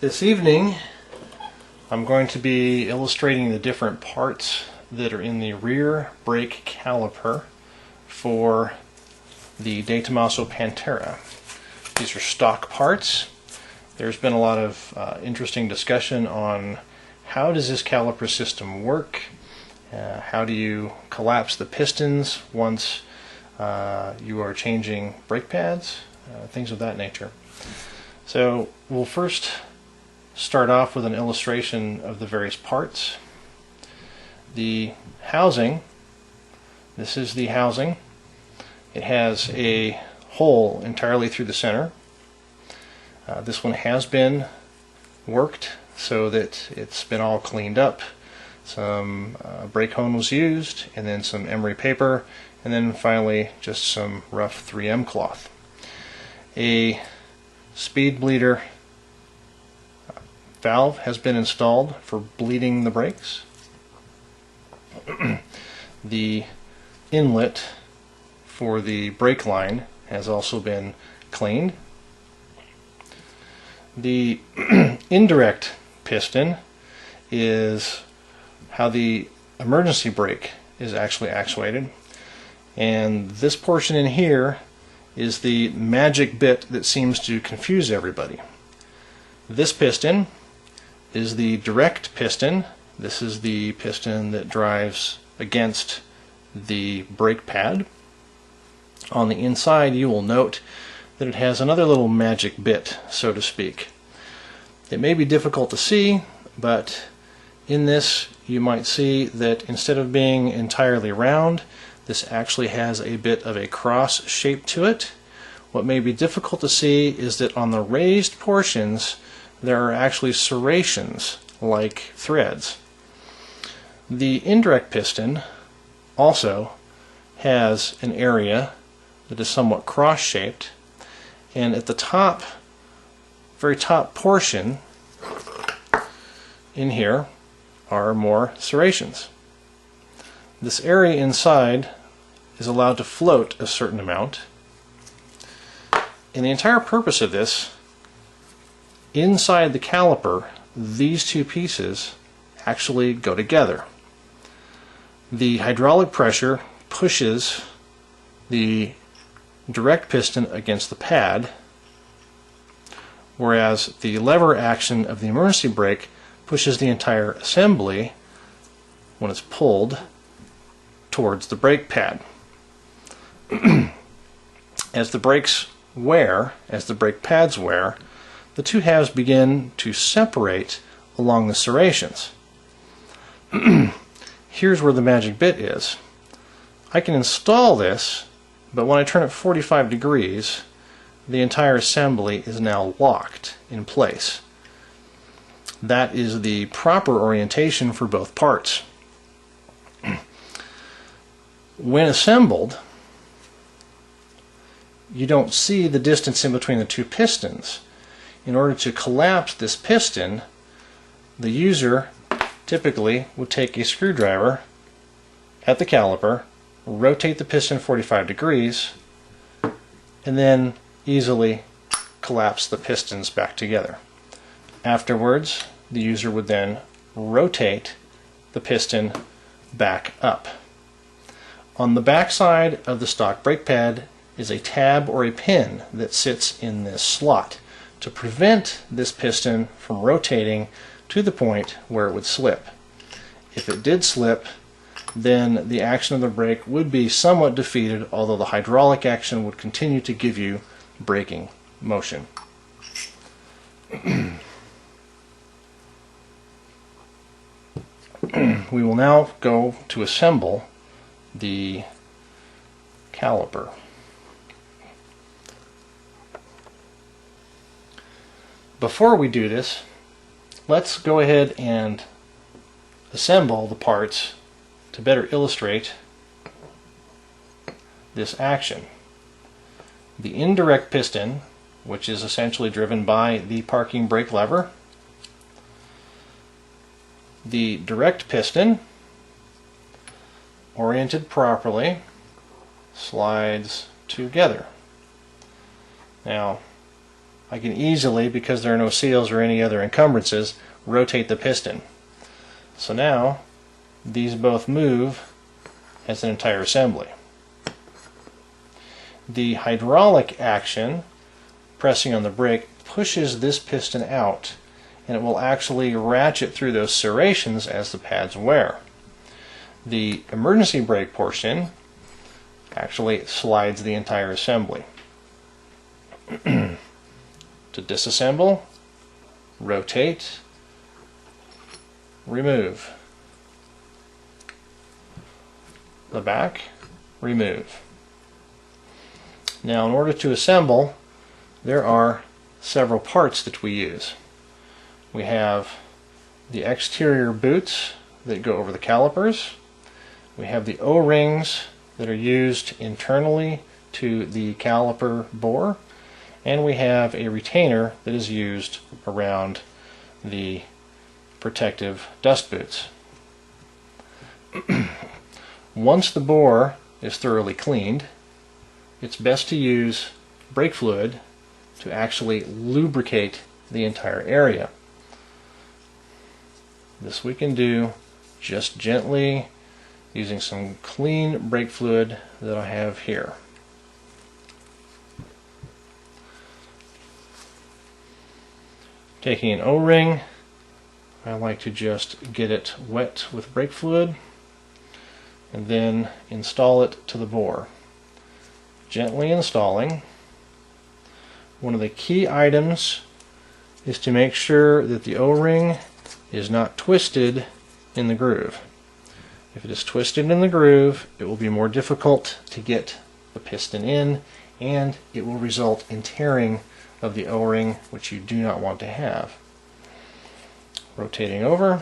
This evening I'm going to be illustrating the different parts that are in the rear brake caliper for the DeTomaso Pantera. These are stock parts. There's been a lot of interesting discussion on how does this caliper system work, how do you collapse the pistons once you are changing brake pads, things of that nature. So we'll first start off with an illustration of the various parts. The housing, this is the housing. It has a hole entirely through the center. This one has been worked so that it's been all cleaned up. Some brake hone was used, and then some emery paper, and then finally just some rough 3M cloth. A speed bleeder valve has been installed for bleeding the brakes. The inlet for the brake line has also been cleaned. The indirect piston is how the emergency brake is actually actuated, and this portion in here is the magic bit that seems to confuse everybody. This piston is the direct piston. This is the piston that drives against the brake pad. On the inside you will note that it has another little magic bit, so to speak. It may be difficult to see, but in this you might see that instead of being entirely round, this actually has a bit of a cross shape to it. What may be difficult to see is that on the raised portions there are actually serrations like threads. The indirect piston also has an area that is somewhat cross-shaped, and at the top, very top portion in here are more serrations. This area inside is allowed to float a certain amount, and the entire purpose of this, inside the caliper, these two pieces actually go together. The hydraulic pressure pushes the direct piston against the pad, whereas the lever action of the emergency brake pushes the entire assembly, when it's pulled, towards the brake pad. As the brakes wear, as the brake pads wear, the two halves begin to separate along the serrations. Here's where the magic bit is. I can install this, but when I turn it 45 degrees, the entire assembly is now locked in place. That is the proper orientation for both parts. When assembled, you don't see the distance in between the two pistons. In order to collapse this piston, the user typically would take a screwdriver at the caliper, rotate the piston 45 degrees, and then easily collapse the pistons back together. Afterwards, the user would then rotate the piston back up. On the back side of the stock brake pad is a tab or a pin that sits in this slot to prevent this piston from rotating to the point where it would slip. If it did slip, then the action of the brake would be somewhat defeated, although the hydraulic action would continue to give you braking motion. We will now go to assemble the caliper. Before we do this, let's go ahead and assemble the parts to better illustrate this action. The indirect piston, which is essentially driven by the parking brake lever. The direct piston, oriented properly, slides together. Now, I can easily, because there are no seals or any other encumbrances, rotate the piston. So now these both move as an entire assembly. The hydraulic action, pressing on the brake, pushes this piston out, and it will actually ratchet through those serrations as the pads wear. The emergency brake portion actually slides the entire assembly. To disassemble, rotate, remove. The back, remove. Now, in order to assemble, there are several parts that we use. We have the exterior boots that go over the calipers. We have the O-rings that are used internally to the caliper bore. And we have a retainer that is used around the protective dust boots. Once the bore is thoroughly cleaned, it's best to use brake fluid to actually lubricate the entire area. This we can do just gently using some clean brake fluid that I have here. Taking an O-ring, I like to just get it wet with brake fluid and then install it to the bore. Gently installing. One of the key items is to make sure that the O-ring is not twisted in the groove. If it is twisted in the groove, it will be more difficult to get the piston in, and it will result in tearing of the O-ring, which you do not want to have. Rotating over,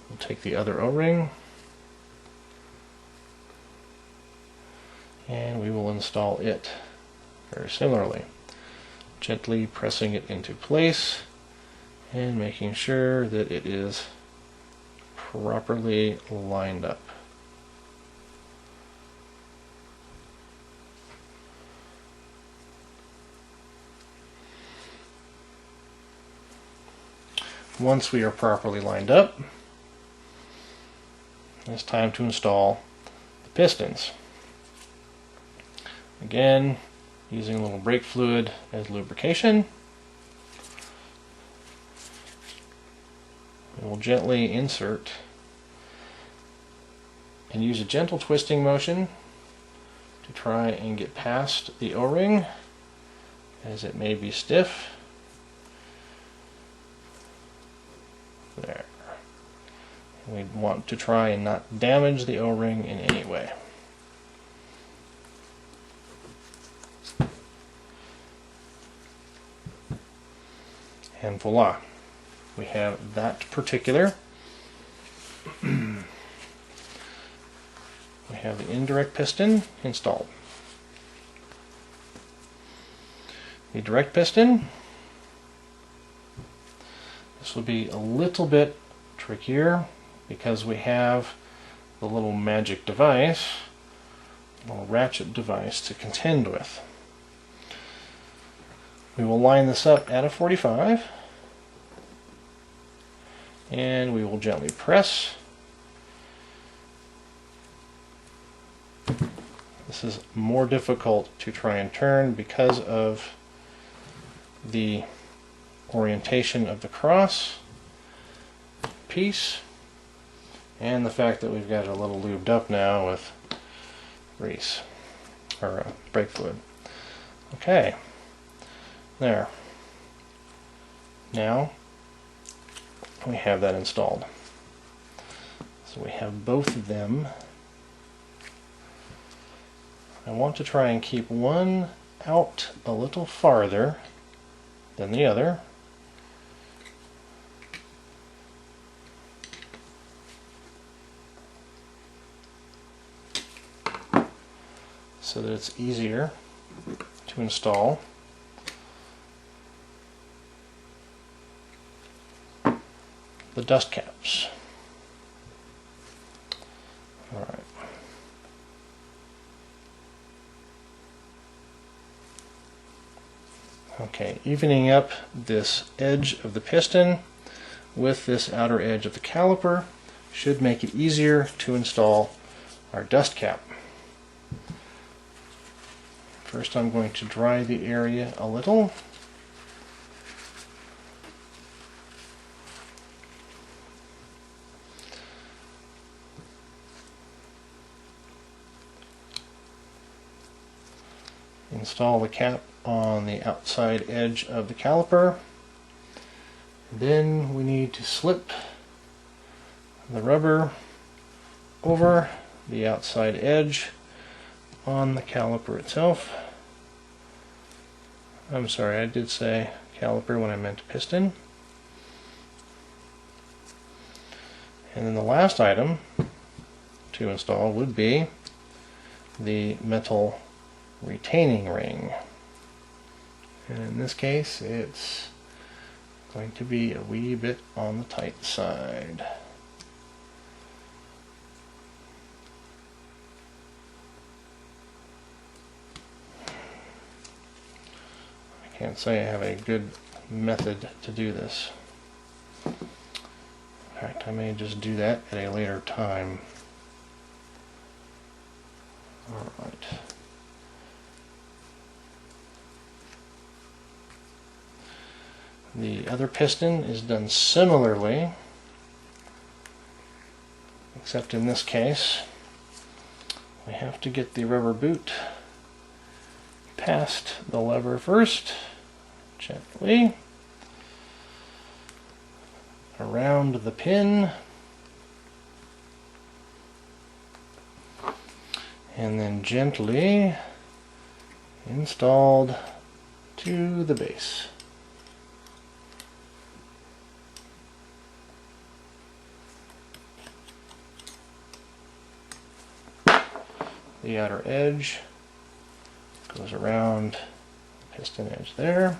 we'll take the other O-ring and we will install it very similarly, gently pressing it into place and making sure that it is properly lined up. Once we are properly lined up, it's time to install the pistons. Again, using a little brake fluid as lubrication, we will gently insert and use a gentle twisting motion to try and get past the O-ring, as it may be stiff. There. We want to try and not damage the O-ring in any way. And voila, we have that particular. We have the indirect piston installed. The direct piston, this will be a little bit trickier because we have the little magic device, little ratchet device to contend with. We will line this up at a 45 and we will gently press. This is more difficult to try and turn because of the orientation of the cross piece and the fact that we've got it a little lubed up now with grease or brake fluid. Okay, there. Now we have that installed. So we have both of them. I want to try and keep one out a little farther than the other. So that it's easier to install. The dust caps. Alright. Okay, evening up this edge of the piston with this outer edge of the caliper should make it easier to install our dust cap. First I'm going to dry the area a little. Install the cap on the outside edge of the caliper. Then we need to slip the rubber over the outside edge on the caliper itself. I'm sorry, I did say caliper when I meant piston. And then the last item to install would be the metal retaining ring. And in this case, it's going to be a wee bit on the tight side. I can't say I have a good method to do this. In fact, I may just do that at a later time. Alright. The other piston is done similarly, except in this case we have to get the rubber boot past the lever first, gently around the pin, and then gently installed to the base. The outer edge goes around the piston edge there.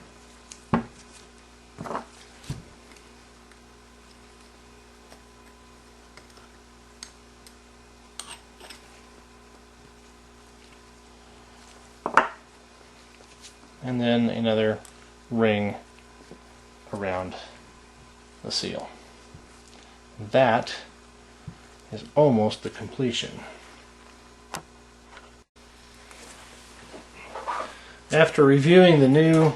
And then another ring around the seal. That is almost the completion. After reviewing the new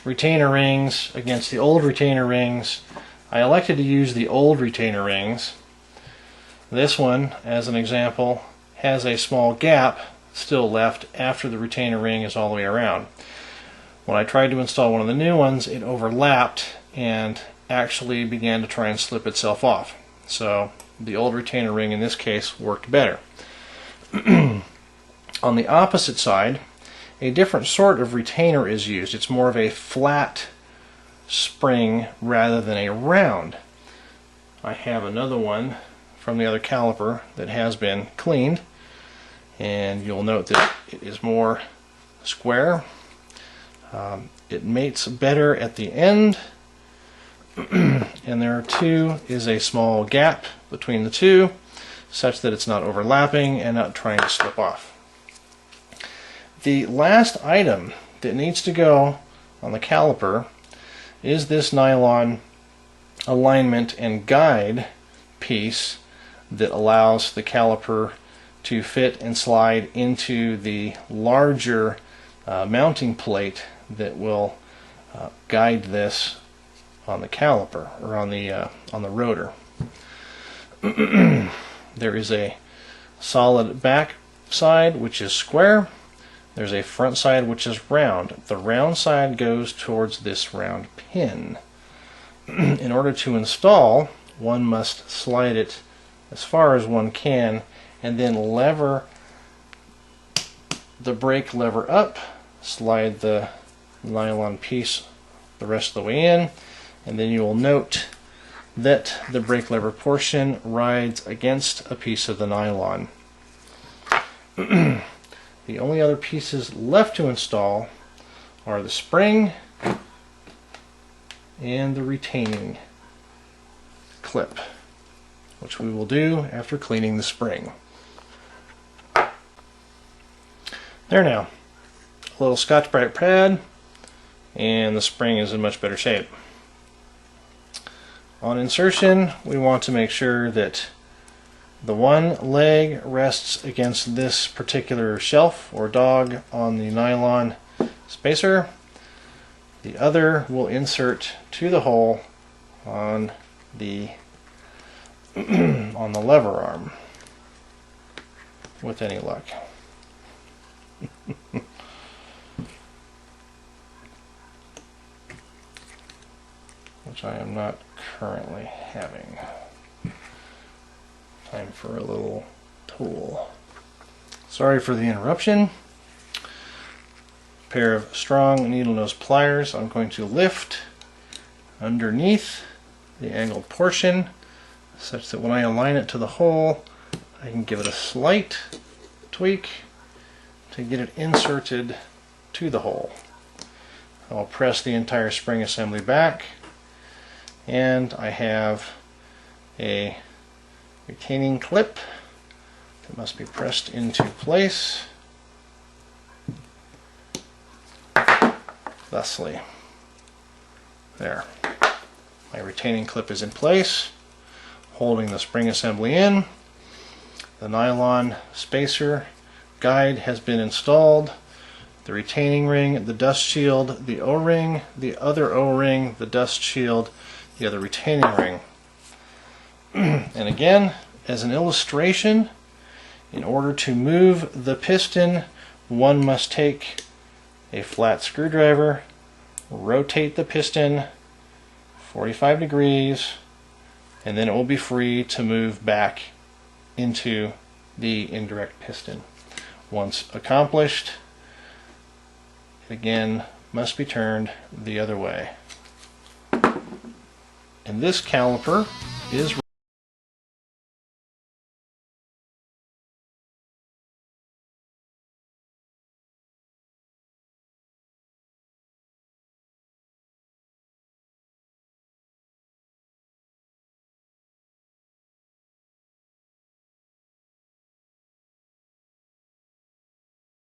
retainer rings against the old retainer rings, I elected to use the old retainer rings. This one, as an example, has a small gap still left after the retainer ring is all the way around. When I tried to install one of the new ones, it overlapped and actually began to try and slip itself off. So the old retainer ring in this case worked better. On the opposite side, a different sort of retainer is used. It's more of a flat spring rather than a round. I have another one from the other caliper that has been cleaned, and you'll note that it is more square. It mates better at the end, and there is a small gap between the two such that it's not overlapping and not trying to slip off. The last item that needs to go on the caliper is this nylon alignment and guide piece that allows the caliper to fit and slide into the larger mounting plate that will guide this on the caliper, or on the rotor. There is a solid back side which is square. There's a front side which is round. The round side goes towards this round pin. In order to install, one must slide it as far as one can and then lever the brake lever up, slide the nylon piece the rest of the way in, and then you will note that the brake lever portion rides against a piece of the nylon. The only other pieces left to install are the spring and the retaining clip, which we will do after cleaning the spring. There now. A little Scotch-Brite pad and the spring is in much better shape. On insertion, we want to make sure that the one leg rests against this particular shelf or dog on the nylon spacer. The other will insert to the hole on the on the lever arm with any luck. Which I am not currently having. Time for a little tool. Sorry for the interruption. Pair of strong needle nose pliers. I'm going to lift underneath the angled portion such that when I align it to the hole, I can give it a slight tweak to get it inserted to the hole. I'll press the entire spring assembly back, and I have a retaining clip that must be pressed into place thusly. There. My retaining clip is in place, holding the spring assembly in. The nylon spacer guide has been installed. The retaining ring, the dust shield, the O-ring, the other O-ring, the dust shield, the other retaining ring. And again, as an illustration, in order to move the piston, one must take a flat screwdriver, rotate the piston 45 degrees, and then it will be free to move back into the indirect piston. Once accomplished, it again must be turned the other way. And this caliper is